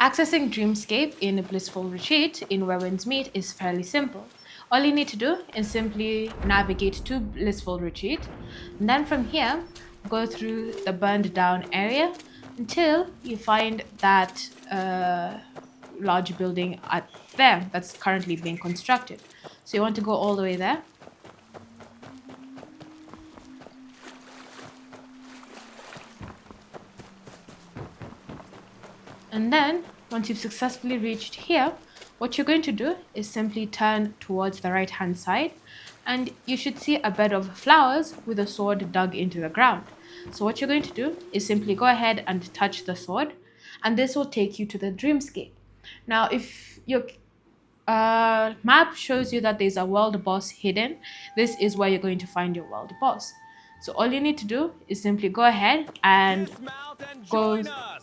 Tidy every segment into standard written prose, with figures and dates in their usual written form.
Accessing Dreamscape in a Blissful Retreat in Where Winds Meet is fairly simple. All you need to do is simply navigate to Blissful Retreat, and then from here, go through the burned down area until you find that large building at there that's currently being constructed. So you want to go all the way there. And then, once you've successfully reached here, what you're going to do is simply turn towards the right hand side, and you should see a bed of flowers with a sword dug into the ground. So what you're going to do is simply go ahead and touch the sword, and this will take you to the dreamscape. Now, if your map shows you that there's a world boss hidden, this is where you're going to find your world boss. So all you need to do is simply go ahead and go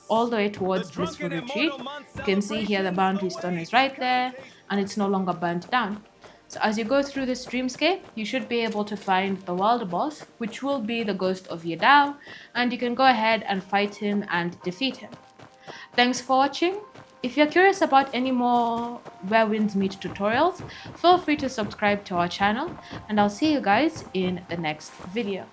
all the way towards Blissful Retreat. You can see here the boundary stone is right there and it's no longer burnt down. So as you go through this dreamscape, you should be able to find the world boss, which will be the ghost of Yadao, and you can go ahead and fight him and defeat him. Thanks for watching. If you're curious about any more Where Winds Meet tutorials, feel free to subscribe to our channel, and I'll see you guys in the next video.